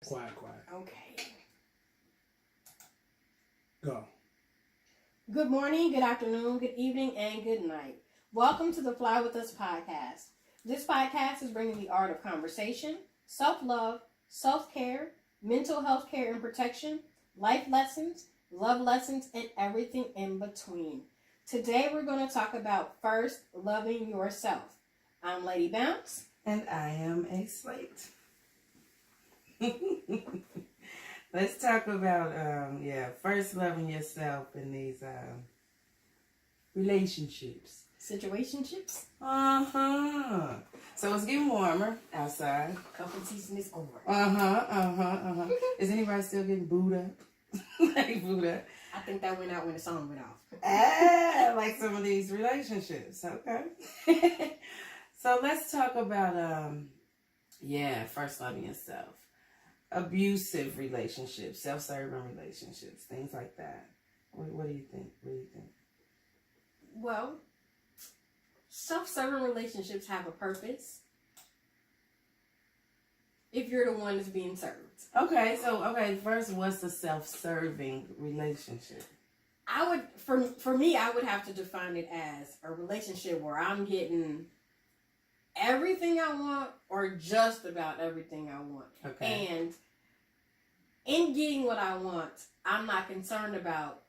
Quiet. Okay. Go. Good morning, good afternoon, good evening, and good night. Welcome to the FlyWithUs podcast. This podcast is bringing the art of conversation, self-love, self-care, mental health care and protection, life lessons, love lessons, and everything in between. Today we're going to talk about first loving yourself. I'm Lady Bounce. And I am A.Slate. Let's talk about, first loving yourself in these relationships. Situationships? So it's getting warmer outside. Cuffing season is over. Is anybody still getting booed up? Like booed up? I think that went out when the song went off. Like some of these relationships. Okay. So let's talk about, first loving yourself. Abusive relationships, self-serving relationships, things like that. What do you think? Well, self-serving relationships have a purpose if you're the one that's being served. First, what's a self-serving relationship? For me, I would have to define it as a relationship where I'm getting everything I want or just about everything I want. Okay. And in getting what I want, I'm not concerned about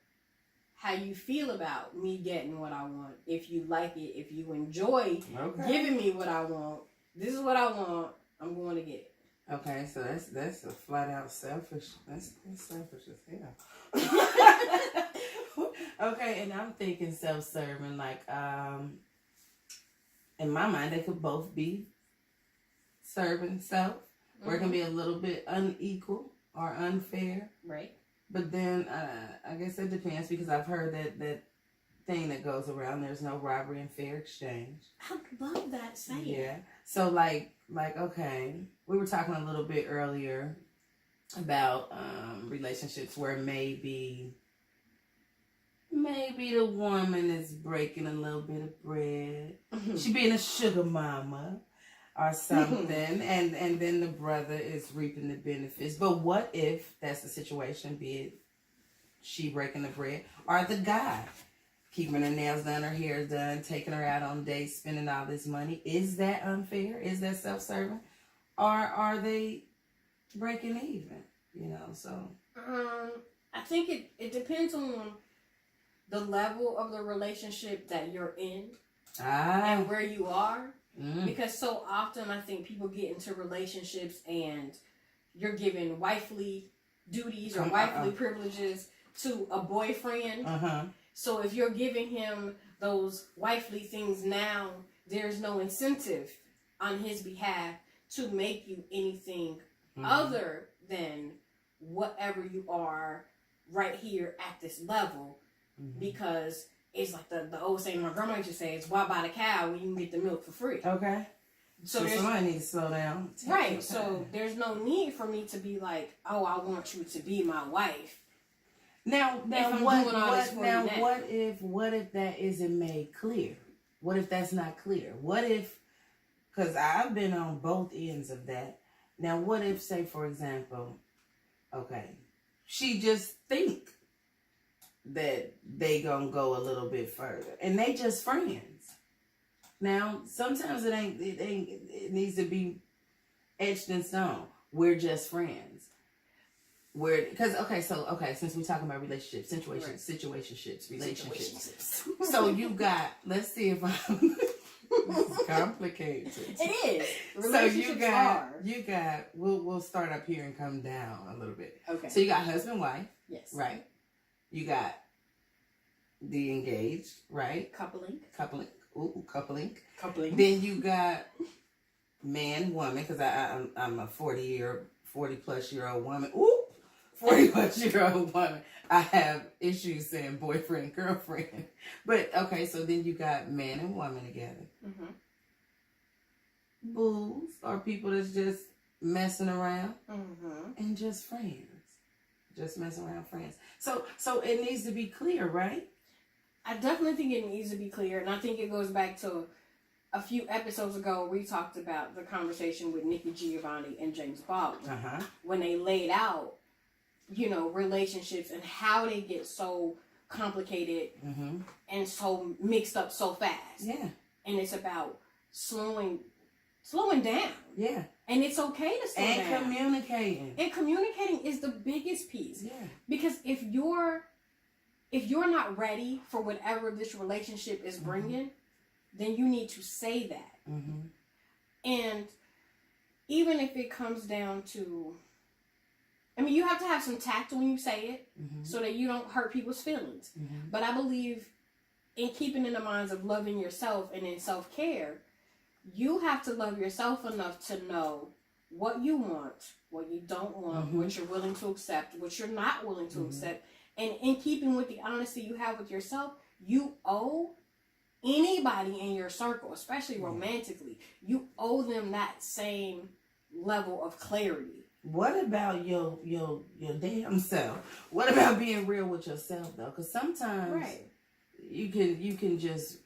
how you feel about me getting what I want. If you like it, if you enjoy giving me what I want, this is what I want, I'm going to get it. Okay, so that's a flat out selfish. That's selfish as hell. Okay, and I'm thinking self-serving, like in my mind, they could both be serving self, or it can be a little bit unequal or unfair. Right. But then, I guess it depends, because I've heard that thing that goes around, there's no robbery and fair exchange. I love that saying. Yeah. So, like, okay, we were talking a little bit earlier about relationships where maybe the woman is breaking a little bit of bread. She being a sugar mama or something, and then the brother is reaping the benefits. But what if that's the situation, be it she breaking the bread, or the guy keeping her nails done, her hair done, taking her out on dates, spending all this money? Is that unfair? Is that self-serving? Or are they breaking even? So. I think it depends on the level of the relationship that you're in and where you are. Because so often I think people get into relationships and you're giving wifely duties or wifely privileges to a boyfriend. So if you're giving him those wifely things now, there's no incentive on his behalf to make you anything other than whatever you are right here at this level. Because it's like the old saying my grandma used to say, it's why buy the cow when you can get the milk for free. Okay. So somebody needs to slow down. Right. So there's no need for me to be like, oh, I want you to be my wife. Now what if that isn't made clear? What if that's not clear? What if, because I've been on both ends of that. Now what if, say for example, she just think that they gonna go a little bit further, and they just friends. Now, sometimes it needs to be etched in stone. We're just friends. Since we're talking about relationships, situationships, relationships. So you got, let's see if I'm it's complicated. It is. So you got, we'll start up here and come down a little bit. Okay. So you got husband, wife. Yes. Right. You got the engaged, right? Coupling. Ooh, coupling. Coupling. Then you got man, woman, because I'm a 40 plus year old woman. Ooh, 40 plus year old woman. I have issues saying boyfriend, girlfriend. But okay, so then you got man and woman together. Booze are people that's just messing around and just friends. Just messing around friends. So it needs to be clear, right? I definitely think it needs to be clear, and I think it goes back to a few episodes ago, we talked about the conversation with Nikki Giovanni and James Baldwin when they laid out, relationships and how they get so complicated and so mixed up so fast. Yeah. And it's about slowing down. Yeah. And it's okay to slow down. And communicating. And communicating is the biggest piece. Yeah. Because if you're not ready for whatever this relationship is bringing, then you need to say that. And even if it comes down to, you have to have some tact when you say it so that you don't hurt people's feelings. But I believe in keeping in the minds of loving yourself and in self-care, you have to love yourself enough to know what you want, what you don't want, what you're willing to accept, what you're not willing to accept. And in keeping with the honesty you have with yourself, you owe anybody in your circle, especially romantically, you owe them that same level of clarity. What about your damn self? What about being real with yourself though? Because sometimes you can just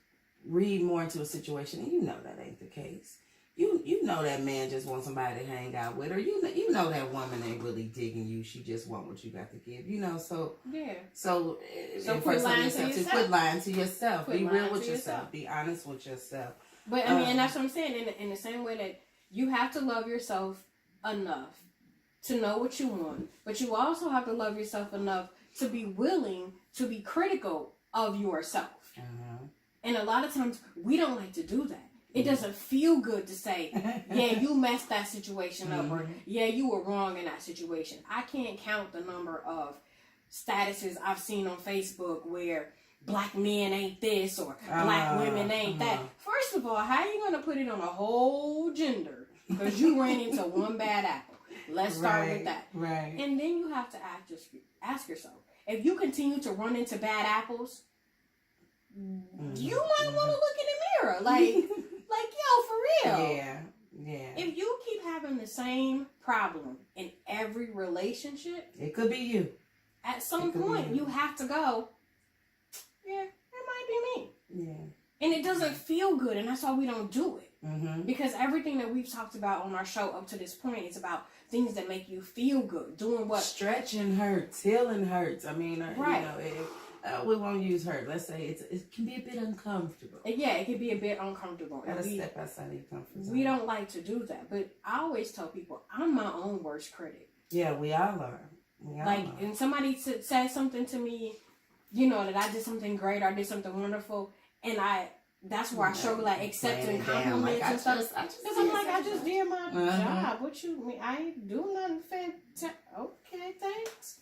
read more into a situation and you know that ain't the case. You know that man just wants somebody to hang out with, or you know that woman ain't really digging you. She just want what you got to give. So quit lying to yourself. Quit lying to yourself. Be real with yourself. Be honest with yourself. But and that's what I'm saying. In the same way that you have to love yourself enough to know what you want, but you also have to love yourself enough to be willing to be critical of yourself. And a lot of times we don't like to do that. It doesn't feel good to say, yeah, you messed that situation up, or yeah, you were wrong in that situation. I can't count the number of statuses I've seen on Facebook where black men ain't this or black women ain't that. First of all, how are you going to put it on a whole gender? Because you ran into one bad apple. Let's start with that. Right. And then you have to ask yourself, if you continue to run into bad apples, you might want to look in the mirror. Like, yo, for real. Yeah. If you keep having the same problem in every relationship, it could be you. At some point, you have to go, yeah, it might be me. Yeah. And it doesn't feel good, and that's why we don't do it. Because everything that we've talked about on our show up to this point is about things that make you feel good. Doing what? Stretching hurts. Healing hurts. We won't use hurt. Let's say it can be a bit uncomfortable. Yeah, it can be a bit uncomfortable. Gotta step outside of your comfort zone. We don't like to do that. But I always tell people, I'm my own worst critic. Yeah, we all are. And somebody said something to me, that I did something great or I did something wonderful, and that's where I struggle at accepting compliments and stuff. Because I'm like, I just did my job. What you mean? I ain't do nothing fantastic. Okay, thanks.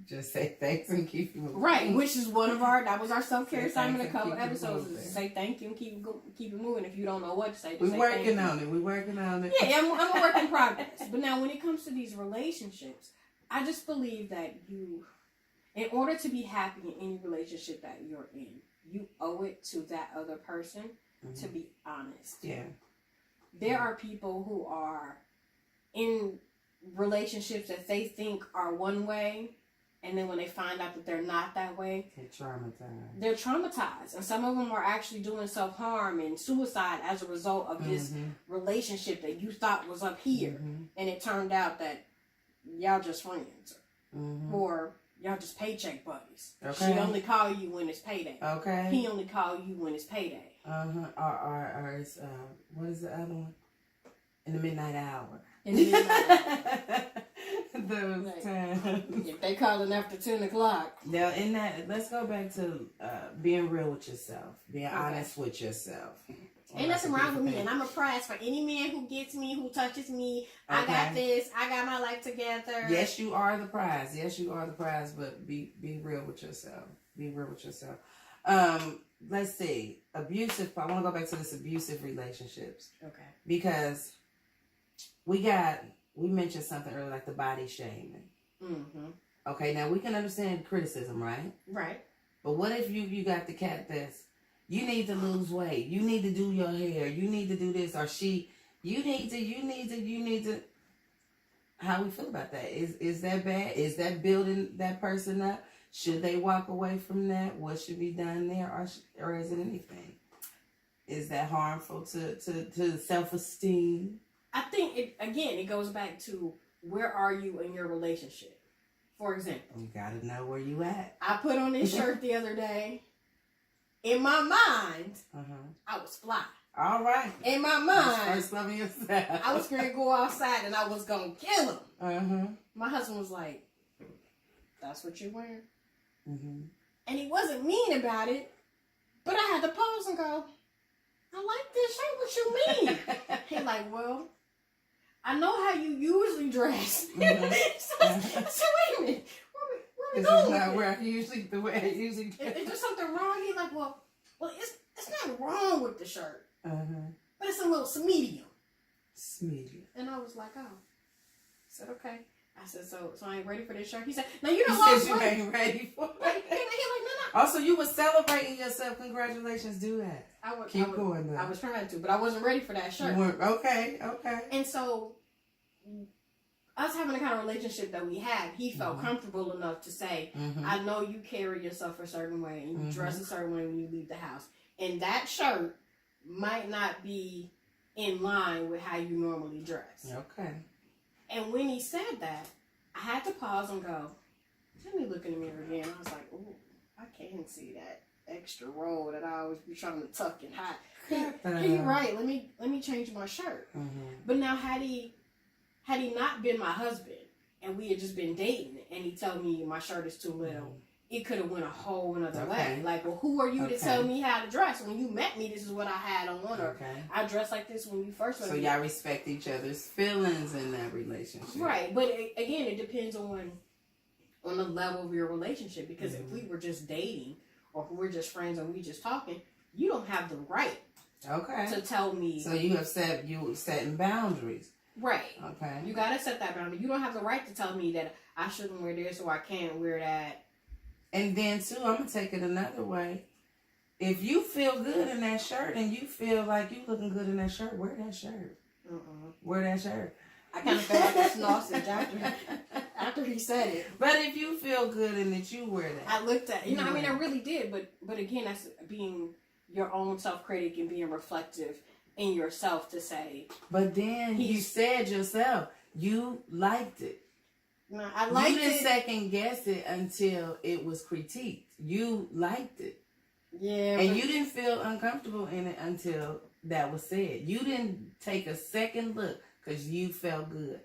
Just say thanks and keep moving. Right, which is that was our self-care assignment a couple episodes. Is say thank you and keep it moving. If you don't know what to say, we're working on it. Yeah, I'm a work in progress. But now when it comes to these relationships, I just believe that in order to be happy in any relationship that you're in, you owe it to that other person to be honest. Yeah. There are people who are in relationships that they think are one way, and then when they find out that they're not that way, they're traumatized. And some of them are actually doing self-harm and suicide as a result of this relationship that you thought was up here. And it turned out that y'all just friends. Or y'all just paycheck buddies. Okay. She only call you when it's payday. Okay. He only call you when it's payday. Or it's, what is the other one? In the midnight hour. Those times. If they calling after 10 o'clock. Now, let's go back to being real with yourself. Being honest with yourself. Ain't nothing wrong with me, and I'm a prize for any man who gets me, who touches me. Okay. I got this. I got my life together. Yes, you are the prize. But be real with yourself. Be real with yourself. Let's see. Abusive. I want to go back to this abusive relationships. Okay. Because we mentioned something earlier, like the body shaming. Okay, now we can understand criticism, right? Right. But what if you got the cat that's, you need to lose weight, you need to do your hair, you need to do this, or you need to. How we feel about that? Is that bad? Is that building that person up? Should they walk away from that? What should be done there, or is it anything? Is that harmful to self-esteem? I think it goes back to where are you in your relationship. For example, you gotta know where you at. I put on this shirt the other day. In my mind, I was fly. All right. In my mind, first loving yourself. I was going to go outside and I was going to kill him. My husband was like, "That's what you're wearing," and he wasn't mean about it, but I had to pause and go, "I like this shirt. What you mean?" He like, "Well, I know how you usually dress." So wait a minute. Where we this going? Is not where the way I usually dress. Is there something wrong? He's like, well, it's not wrong with the shirt, but it's a little medium. Medium. And I was like, oh. I said, okay. I said, so I ain't ready for this shirt. He said, no, you don't lost weight. You ain't ready for it. He like, no. Also, you were celebrating yourself. Congratulations. Do that. Keep going, though. I was trying to, but I wasn't ready for that shirt. Okay. And so, us having the kind of relationship that we had, he felt comfortable enough to say, I know you carry yourself a certain way and you dress a certain way when you leave the house. And that shirt might not be in line with how you normally dress. Okay. And when he said that, I had to pause and go, let me look in the mirror again. I was like, oh, I can't see that extra roll that I always be trying to tuck and hide. He right. Let me change my shirt. But now had he not been my husband and we had just been dating and he told me my shirt is too little, it could have went a whole another way. Like, well, who are you to tell me how to dress? When you met me, this is what I had on. Or I dressed like this when you first met me. So y'all respect each other's feelings in that relationship. Right. But again, it depends on the level of your relationship. Because if we were just dating or if we're just friends and we just talking, you don't have the right to tell me. So you have setting boundaries. Right. Okay. You got to set that boundary. You don't have the right to tell me that I shouldn't wear this or I can't wear that. And then, too, I'm going to take it another way. If you feel good in that shirt and you feel like you looking good in that shirt, wear that shirt. Wear that shirt. I kind of felt like a sausage after he said it. But if you feel good in it, you wear that. I looked at, I mean, I really did. But again, that's being your own self-critic and being reflective in yourself to say. But then you said yourself, you liked it. No, I liked it. You didn't second guess it until it was critiqued. You liked it. Yeah. And you didn't feel uncomfortable in it until that was said. You didn't take a second look because you felt good.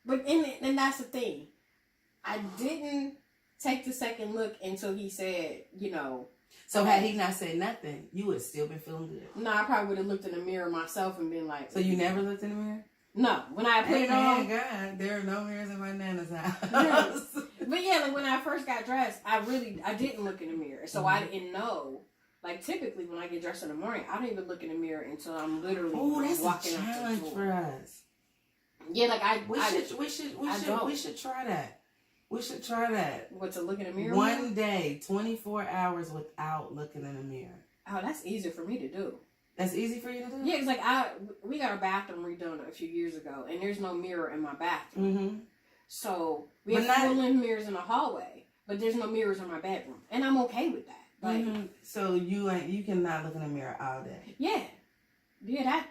But and that's the thing. I didn't take the second look until he said, So had he not said nothing, you would have still been feeling good. No, I probably would have looked in the mirror myself and been like. So you never looked in the mirror? No, when I put it on. God, there are no mirrors in my nana's house. Yeah. But yeah, like when I first got dressed, I didn't look in the mirror, so I didn't know. Like typically, when I get dressed in the morning, I don't even look in the mirror until I'm literally walking up to the door. For us. Yeah, like we should try that. We should try that. What, to look in the mirror? One day, 24 hours without looking in the mirror. Oh, that's easier for me to do. That's easy for you to do? Yeah, it's like we got our bathroom redone a few years ago, and there's no mirror in my bathroom. So we have full-length mirrors in the hallway, but there's no mirrors in my bedroom, and I'm okay with that. Like, so you cannot look in the mirror all day. Yeah,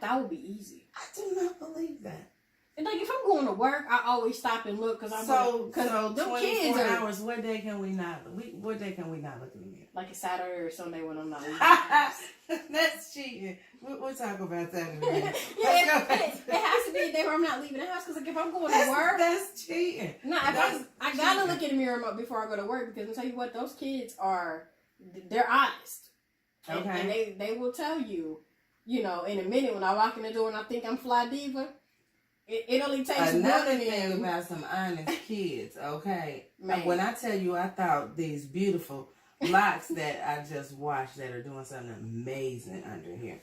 that would be easy. I do not believe that. And like if I'm going to work, I always stop and look because so 24 hours. What day can we not look in the mirror? Like a Saturday or Sunday when I'm not leaving. That's cheating. We'll talk about that in a minute. It has to be a day where I'm not leaving the house because like if I'm going to work, that's cheating. No, I gotta look in the mirror before I go to work because I'll tell you what, those kids they're honest. Okay. And they will tell you, in a minute when I walk in the door and I think I'm Fly Diva. It only takes another thing about some honest kids, okay? Man. When I tell you I thought these beautiful locks that I just washed that are doing something amazing under here.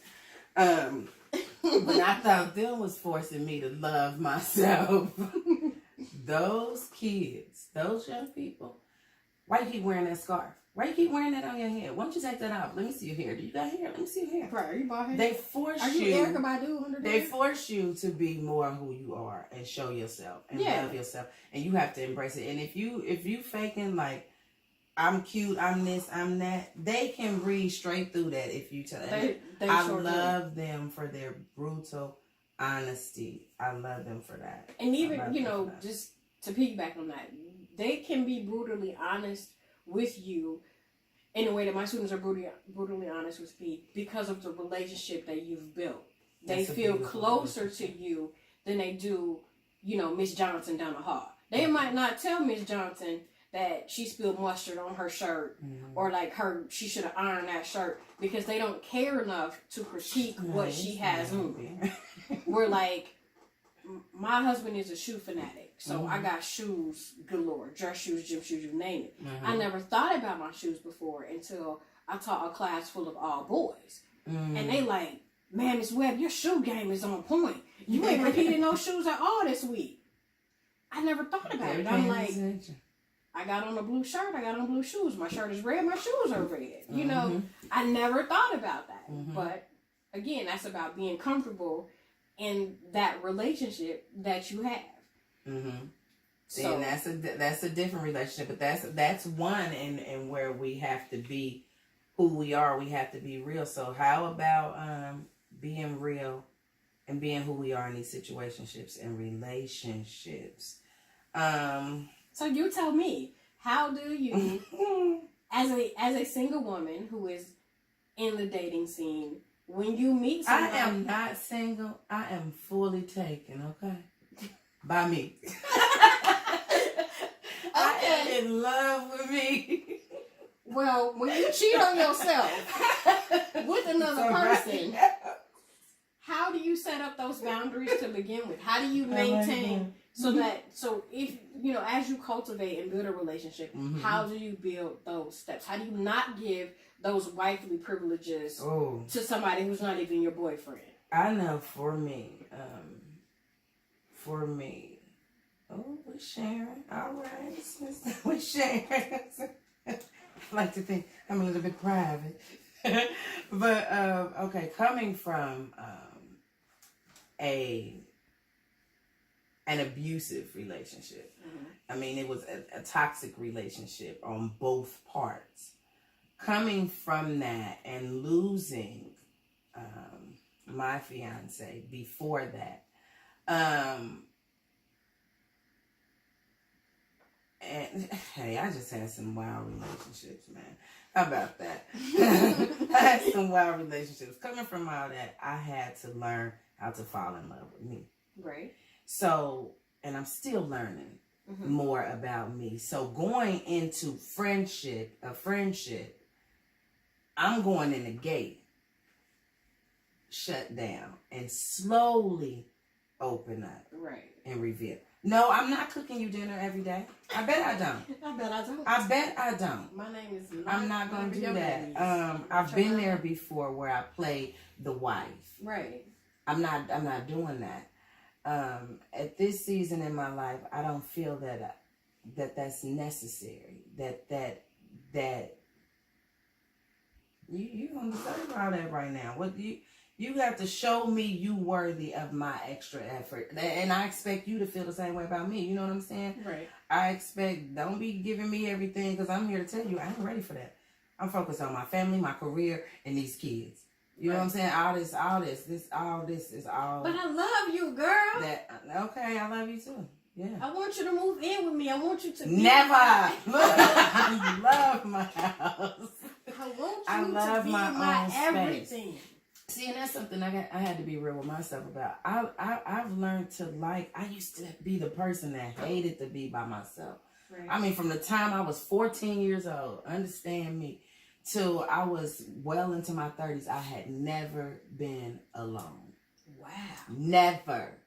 But I thought them was forcing me to love myself. Those kids, those young people, why you keep wearing that scarf? Why you keep wearing that on your head? Why don't you take that off? Let me see your hair. Do you got hair? Let me see your hair. Right, are you bald head? They force you. Are you Erica Badu under there? They force you to be more who you are and show yourself and love yourself, and you have to embrace it. And if you faking like I'm cute, I'm this, I'm that. They can read straight through that if you tell them. I love them for their brutal honesty. I love them for that. And even, just to piggyback on that, they can be brutally honest with you in a way that my students are brutally honest with me because of the relationship that you've built. They feel closer to you than they do, Miss Johnson down the hall. They might not tell Miss Johnson that she spilled mustard on her shirt, or like she should have ironed that shirt, because they don't care enough to critique what she has on. We're like, my husband is a shoe fanatic, so I got shoes galore, dress shoes, gym shoes, you name it. I never thought about my shoes before until I taught a class full of all boys, and they like, man, Miss Webb, your shoe game is on point. You ain't repeating those shoes at all this week. I never thought about it. I'm like, I got on a blue shirt, I got on blue shoes. My shirt is red, my shoes are red. I never thought about that. But again, that's about being comfortable in that relationship that you have. So and that's a different relationship, but that's one and where we have to be who we are. We have to be real. So how about being real and being who we are in these situationships and relationships? So you tell me, how do you, as a single woman who is in the dating scene, when you meet somebody... I am not single. I am fully taken, okay? By me. I am in love with me. Well, when you cheat on yourself with another person, how do you set up those boundaries to begin with? How do you maintain... So if, as you cultivate and build a relationship, how do you build those steps? How do you not give those wifely privileges to somebody who's not even your boyfriend? I know for me, we're sharing. All right. We're sharing. I like to think I'm a little bit private. But, okay, coming from an abusive relationship. I mean, it was a toxic relationship on both parts. Coming from that and losing my fiance before that, and hey, I just had some wild relationships, man. How about that? I had some wild relationships. Coming from all that, I had to learn how to fall in love with me. Right. So, and I'm still learning more about me. So going into a friendship, I'm going in the gate, shut down, and slowly open up. Right. And reveal. No, I'm not cooking you dinner every day. I bet I don't. I bet I don't. My name is I'm not going to do that. I've been there before where I play the wife. Right. I'm not doing that. At this season in my life, I don't feel that's necessary. That you don't deserve all that right now. What you have to show me you worthy of my extra effort, and I expect you to feel the same way about me. You know what I'm saying? Right. I expect, don't be giving me everything, because I'm here to tell you I ain't ready for that. I'm focused on my family, my career, and these kids. You know what I'm saying? All this is all. But I love you, girl. Okay, I love you too. Yeah. I want you to move in with me. I want you to never. I love my house. I want you to be my everything. Space. See, and that's something I had to be real with myself about. I've learned to like. I used to be the person that hated to be by myself. Right. I mean, from the time I was 14 years old, understand me, till I was well into my 30s, I had never been alone. Wow. Never.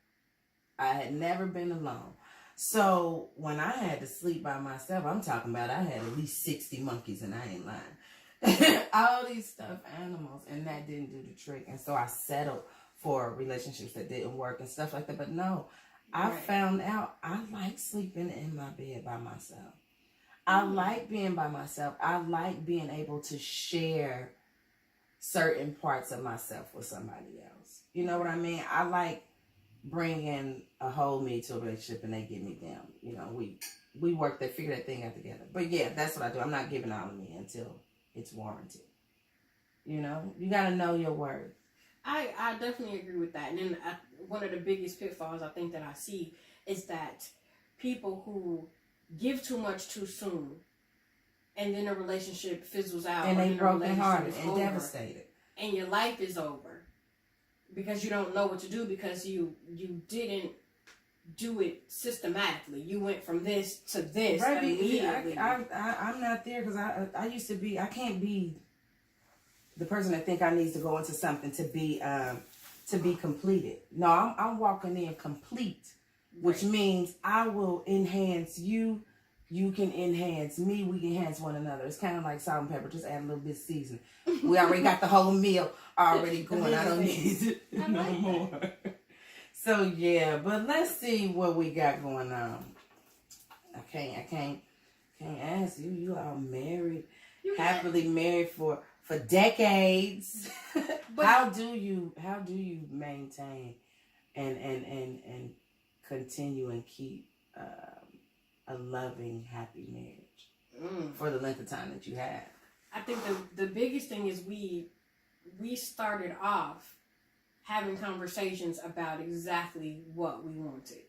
I had never been alone. So when I had to sleep by myself, I'm talking about I had at least 60 monkeys, and I ain't lying. All these stuffed animals, and that didn't do the trick. And so I settled for relationships that didn't work and stuff like that. But no, I found out I like sleeping in my bed by myself. I like being by myself. I like being able to share certain parts of myself with somebody else. You know what I mean? I like bringing a whole me to a relationship, and they get me down. You know, we we figure that thing out together. But yeah, that's what I do. I'm not giving all of me until it's warranted. You know, you got to know your worth. I definitely agree with that. And then one of the biggest pitfalls I think that I see is that people who give too much too soon, and then the relationship fizzles out, and they broken hearted and devastated, and your life is over because you don't know what to do because you didn't do it systematically. You went from this to this immediately. I'm not there because I used to be. I can't be the person that think I need to go into something to be completed. No, I'm walking in complete, which means I will enhance you. You can enhance me. We can enhance one another. It's kind of like salt and pepper. Just add a little bit of seasoning. We already got the whole meal already going. I don't need it no more. So yeah, but let's see what we got going on. I can't ask you. You are married, happily married for decades. But how do you maintain and continue and keep a loving, happy marriage for the length of time that you have? I think the biggest thing is we started off having conversations about exactly what we wanted,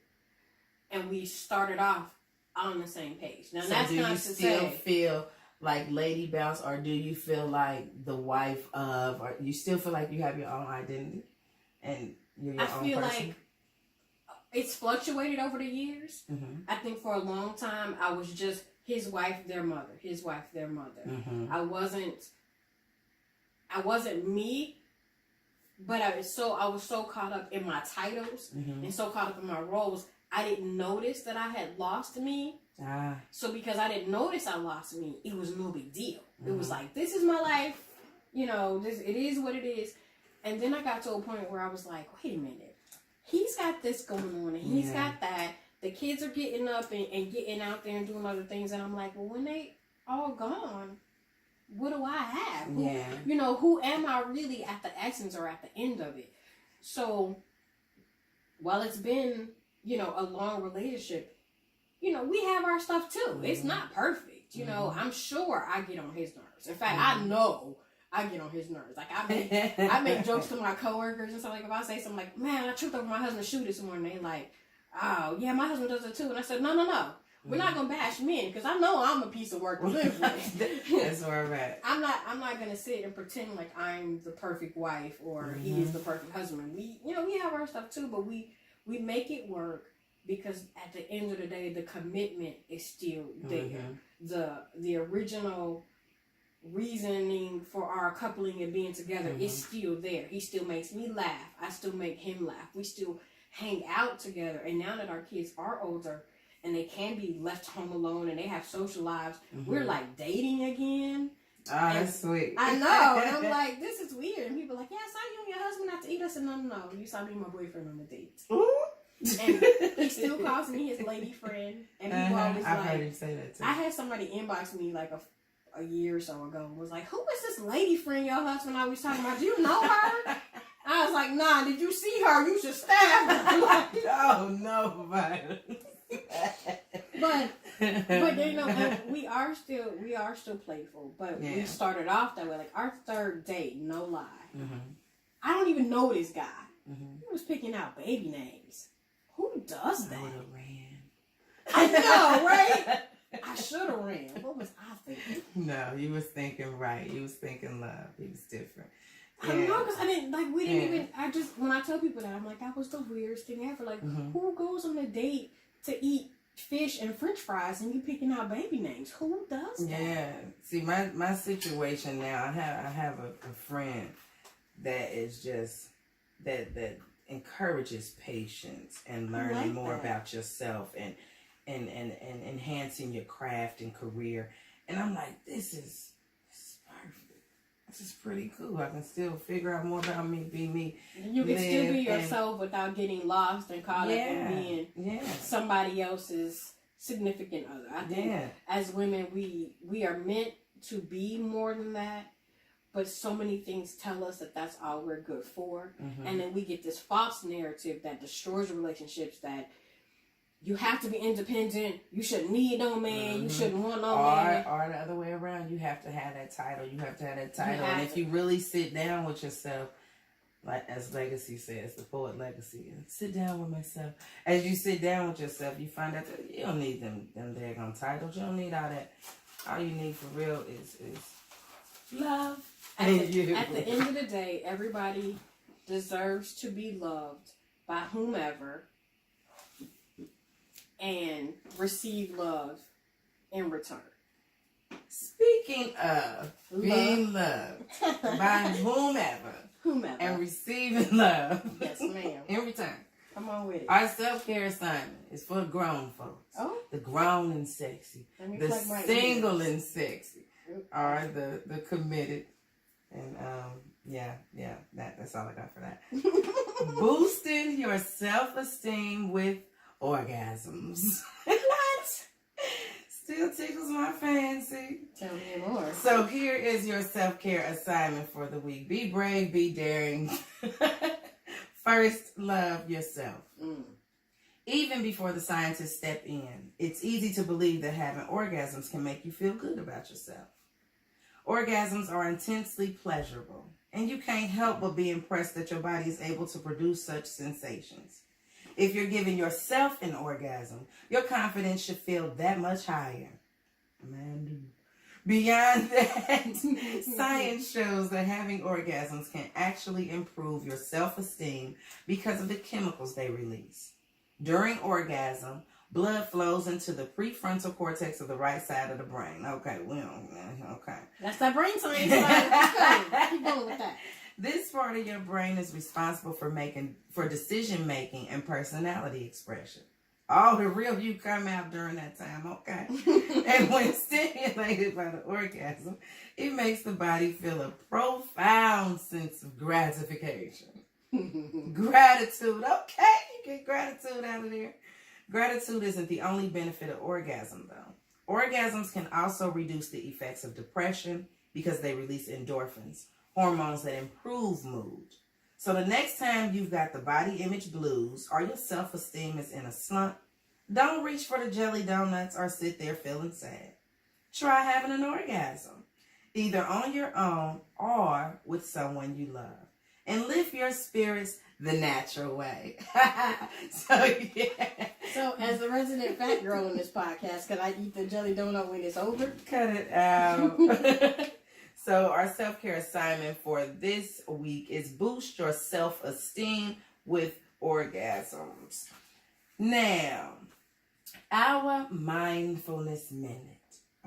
and we started off on the same page. Now, so that's not to say. Do you still feel like Lady Bounce, or do you feel like the wife of, or you still feel like you have your own identity and you're your own person? I feel like it's fluctuated over the years. Mm-hmm. I think for a long time I was just his wife, their mother. His wife, their mother. Mm-hmm. I wasn't me, but I was so caught up in my titles and so caught up in my roles, I didn't notice that I had lost me. So because I didn't notice I lost me, it was no big deal. It was like, this is my life, you know, it is what it is. And then I got to a point where I was like, wait a minute, he's got this going on and he's got that. The kids are getting up and getting out there and doing other things, and I'm like, well, when they all gone, what do I have? Who am I really at the essence or at the end of it? So while it's been, a long relationship, we have our stuff too. Mm-hmm. It's not perfect. I'm sure I get on his nerves. In fact, I know I get on his nerves. Like I make jokes to my coworkers and stuff. Like if I say something like, man, I tripped over my husband's shoe this morning, they like, oh yeah, my husband does it too. And I said, no. We're not gonna bash men because I know I'm a piece of work to live with. That's where I'm at. I'm not gonna sit and pretend like I'm the perfect wife or he is the perfect husband. We have our stuff too, but we make it work because at the end of the day, the commitment is still there. The original reasoning for our coupling and being together is still there. He still makes me laugh. I still make him laugh. We still hang out together. And now that our kids are older and they can be left home alone and they have social lives, we're like dating again. Oh, that's sweet. I know. And I'm like, this is weird. And people are like, yeah, I saw you and your husband out to eat. I said, no. You saw me and my boyfriend on the date. Ooh. And he still calls me his lady friend. And people always I've heard him say that too. I had somebody inbox me like a year or so ago and was like, who is this lady friend your husband always talking about? Do you know her? I was like, nah, did you see her? You should stab her. Like, oh, no, man. But we are still playful. But we started off that way. Like our third date, no lie. I don't even know this guy. He was picking out baby names. Who does that? I would have ran. I know, right? I should have ran. What was I thinking? No, he was thinking right. He was thinking love. He was different. I don't know, because I didn't, like, we didn't even, when I tell people that, I'm like, that was the weirdest thing ever. Like, who goes on a date to eat fish and french fries and you picking out baby names? Who does that? Yeah. See, my situation now, I have a friend that is just, that encourages patience and learning more about yourself and enhancing your craft and career. And I'm like, this is perfect. This is pretty cool. I can still figure out more about me, be me. You can still be yourself without getting lost and caught up in being somebody else's significant other. I think as women, we are meant to be more than that. But so many things tell us that that's all we're good for. And then we get this false narrative that destroys relationships, that you have to be independent. You shouldn't need no man. You shouldn't want no man. Or the other way around, you have to have that title. And if you really sit down with yourself, like as Legacy says, the poet Legacy, sit down with myself. As you sit down with yourself, you find out that you don't need them daggone titles. You don't need all that. All you need for real is love. At the end of the day, everybody deserves to be loved by whomever and receive love in return. Speaking of being loved by whomever and receiving love, yes, ma'am, in return. Come on with it. Our self-care assignment is for the grown folks. Oh, the grown and sexy, the single and sexy, are the committed, and that's all I got for that. Boosting your self-esteem with orgasms. What? Still tickles my fancy. Tell me more. So here is your self-care assignment for the week. Be brave, be daring. First, love yourself. Even before the scientists step in, it's easy to believe that having orgasms can make you feel good about yourself. Orgasms are intensely pleasurable, and you can't help but be impressed that your body is able to produce such sensations. If you're giving yourself an orgasm, your confidence should feel that much higher. Beyond that, science shows that having orgasms can actually improve your self-esteem because of the chemicals they release. During orgasm, blood flows into the prefrontal cortex of the right side of the brain. Okay. That's that brain science. Keep going with that. This part of your brain is responsible for decision making and personality expression. All the real you come out during that time, okay? And when stimulated by the orgasm, it makes the body feel a profound sense of gratification. Gratitude, okay? You get gratitude out of there. Gratitude isn't the only benefit of orgasm, though. Orgasms can also reduce the effects of depression because they release endorphins, hormones that improve mood. So the next time you've got the body image blues or your self-esteem is in a slump, don't reach for the jelly donuts or sit there feeling sad. Try having an orgasm, either on your own or with someone you love. And lift your spirits the natural way. So as the resident fat girl in this podcast, can I eat the jelly donut when it's over? Cut it out. So our self-care assignment for this week is boost your self-esteem with orgasms. Now, our Mindfulness Minute.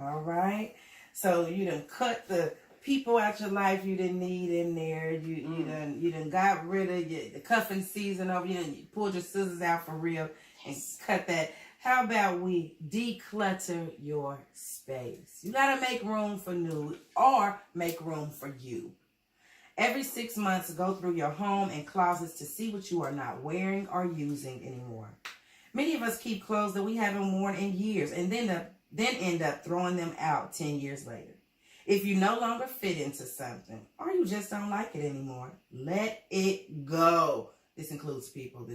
All right? So you done cut the people out your life you didn't need in there. You done got rid of the cuffing season over. You pulled your scissors out for real and cut that. How about we declutter your space? You got to make room for new or make room for you. Every 6 months, go through your home and closets to see what you are not wearing or using anymore. Many of us keep clothes that we haven't worn in years and then end up throwing them out 10 years later. If you no longer fit into something or you just don't like it anymore, let it go. This includes people.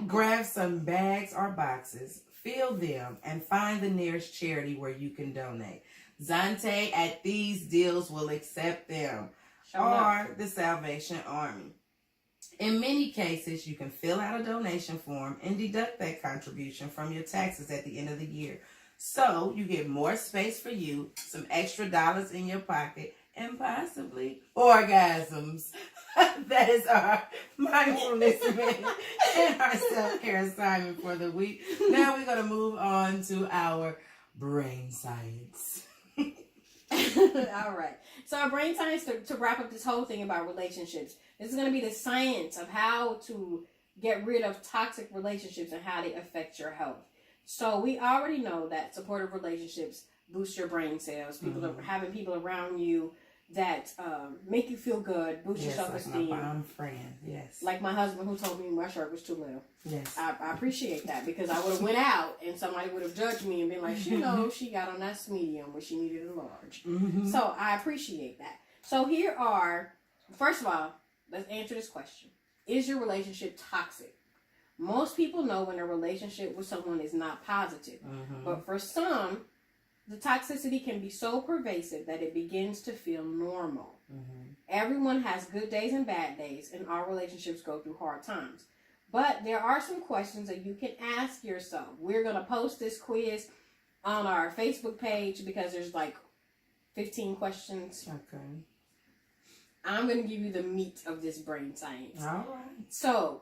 Grab some bags or boxes, fill them, and find the nearest charity where you can donate. Zante at these deals will accept them. Or the Salvation Army. In many cases, you can fill out a donation form and deduct that contribution from your taxes at the end of the year. So you get more space for you, some extra dollars in your pocket, and possibly orgasms. That is our Mindfulness Minute and our self-care assignment for the week. Now we're going to move on to our brain science. All right. So our brain science, to wrap up this whole thing about relationships, this is going to be the science of how to get rid of toxic relationships and how they affect your health. So we already know that supportive relationships boost your brain cells. Having people around you that make you feel good, boost your self-esteem. Like my bomb friend, yes. Like my husband who told me my shirt was too little. Yes. I appreciate that because I would have went out and somebody would have judged me and been like, she knows she got on that medium when she needed a large. Mm-hmm. So I appreciate that. So here are, first of all, let's answer this question. Is your relationship toxic? Most people know when a relationship with someone is not positive. But for some, the toxicity can be so pervasive that it begins to feel normal. Everyone has good days and bad days, and all relationships go through hard times. But there are some questions that you can ask yourself. We're going to post this quiz on our Facebook page because there's like 15 questions. Okay. I'm going to give you the meat of this brain science. All right. So,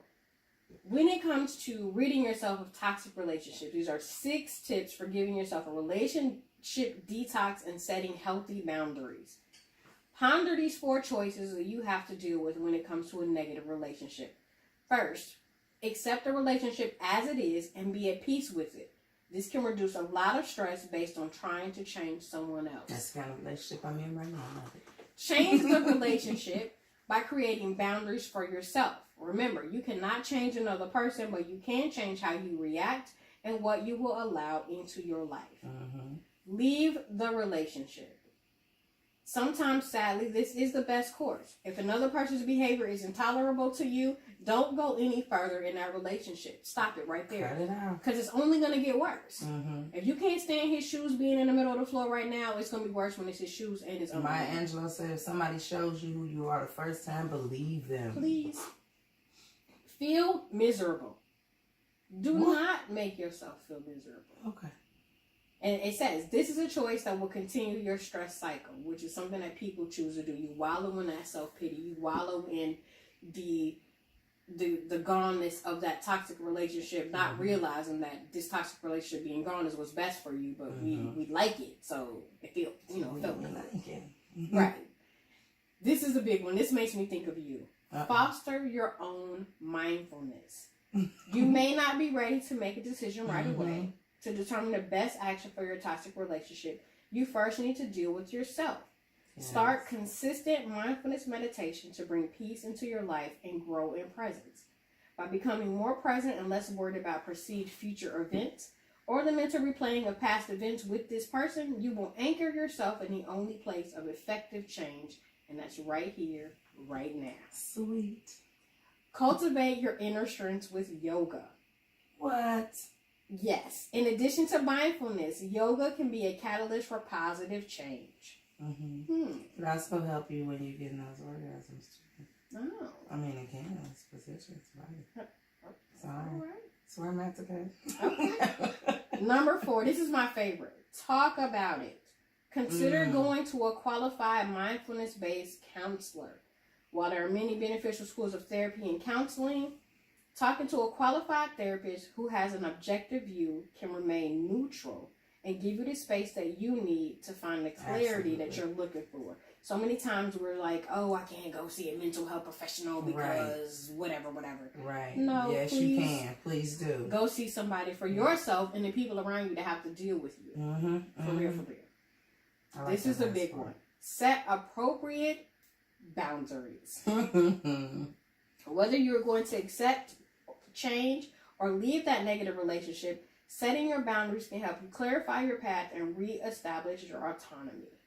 when it comes to ridding yourself of toxic relationships, these are 6 tips for giving yourself a relationship detox and setting healthy boundaries. Ponder these 4 choices that you have to deal with when it comes to a negative relationship. First, accept the relationship as it is and be at peace with it. This can reduce a lot of stress based on trying to change someone else. That's the kind of relationship I'm in right now. I love it. Change the relationship by creating boundaries for yourself. Remember, you cannot change another person, but you can change how you react and what you will allow into your life. Leave the relationship. Sometimes, sadly, this is the best course. If another person's behavior is intolerable to you, don't go any further in that relationship. Stop it right there. Cut it out. Because it's only going to get worse. If you can't stand his shoes being in the middle of the floor right now, it's going to be worse when it's his shoes and his own. Maya Angelou said, if somebody shows you who you are the first time, believe them. Please. Feel miserable. Do not make yourself feel miserable. Okay. And it says, this is a choice that will continue your stress cycle, which is something that people choose to do. You wallow in that self-pity. You wallow in the goneness of that toxic relationship, not realizing that this toxic relationship being gone is what's best for you, but we like it. So it feels, felt good. Like it. Right. This is a big one. This makes me think of you. Foster your own mindfulness. You may not be ready to make a decision right away. To determine the best action for your toxic relationship, you first need to deal with yourself. Yes. Start consistent mindfulness meditation to bring peace into your life and grow in presence. By becoming more present and less worried about perceived future events or the mental replaying of past events with this person, you will anchor yourself in the only place of effective change, and that's right here, right now. Sweet. Cultivate your inner strength with yoga. What? Yes. In addition to mindfulness, yoga can be a catalyst for positive change. It also help you when you're getting those orgasms too. Oh. I mean, it can. It's positions, right? Sorry. All right. Swear not to go. Okay. Number 4. This is my favorite. Talk about it. Consider going to a qualified mindfulness-based counselor. While there are many beneficial schools of therapy and counseling, talking to a qualified therapist who has an objective view can remain neutral and give you the space that you need to find the clarity that you're looking for. So many times we're like, oh, I can't go see a mental health professional because whatever. Right. No, yes, please, you can. Please do. Go see somebody for yourself and the people around you that have to deal with you. For real. Like this is a big one. Set appropriate boundaries. Whether you're going to accept change or leave that negative relationship, setting your boundaries can help you clarify your path and reestablish your autonomy.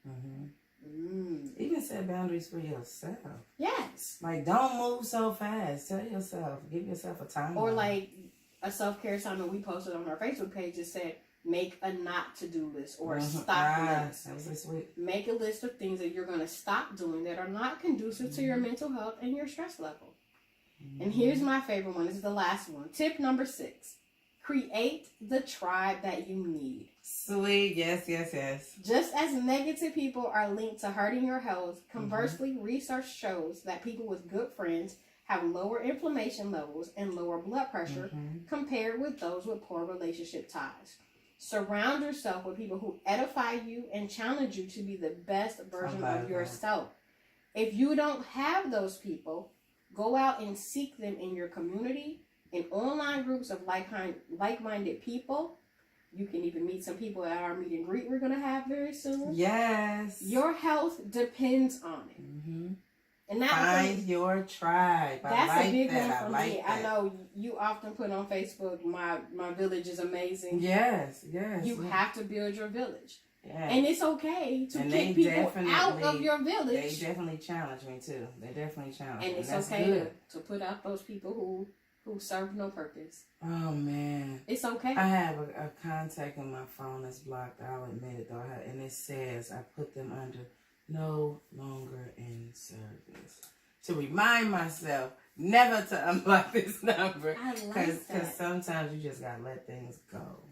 Even set boundaries for yourself. Yes. Like, don't move so fast. Tell yourself. Give yourself a time. Or like a self-care assignment we posted on our Facebook page that said, make a not to-do list or a stop list. That was so sweet. Make a list of things that you're going to stop doing that are not conducive to your mental health and your stress level. And here's my favorite one. This is the last one. Tip number 6. Create the tribe that you need. Sweet. Yes. Just as negative people are linked to hurting your health, conversely, research shows that people with good friends have lower inflammation levels and lower blood pressure compared with those with poor relationship ties. Surround yourself with people who edify you and challenge you to be the best version of yourself. If you don't have those people, go out and seek them in your community, in online groups of like-minded people. You can even meet some people at our meet and greet we're going to have very soon. Yes. Your health depends on it. And find your tribe. That's a big one for me. I know you often put on Facebook, my village is amazing. Yes. You have to build your village. Yes. And it's okay to kick people out of your village. They definitely challenge me too. They definitely challenge me. And it's okay to put out those people who who serve no purpose. Oh, man. It's okay. I have a contact in my phone that's blocked. I'll admit it, though. And it says I put them under no longer in service. To remind myself never to unblock this number. I like that. Because sometimes you just got to let things go.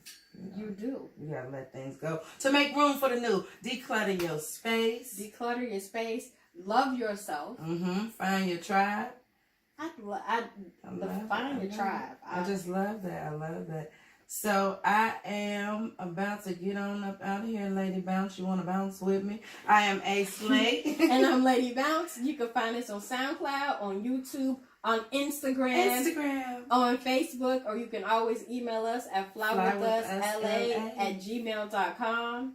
You do. You got to let things go. To make room for the new. Declutter your space. Declutter your space. Love yourself. Find your tribe. Find your tribe. I just love that. I love that. So I am about to get on up out of here, Lady Bounce. You want to bounce with me? I am A.Slate. And I'm Lady Bounce. You can find us on SoundCloud, on YouTube, on Instagram, on Facebook, or you can always email us at FlyWithUs@gmail.com.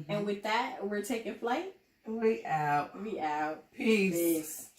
And with that, we're taking flight. We out. We out. Peace.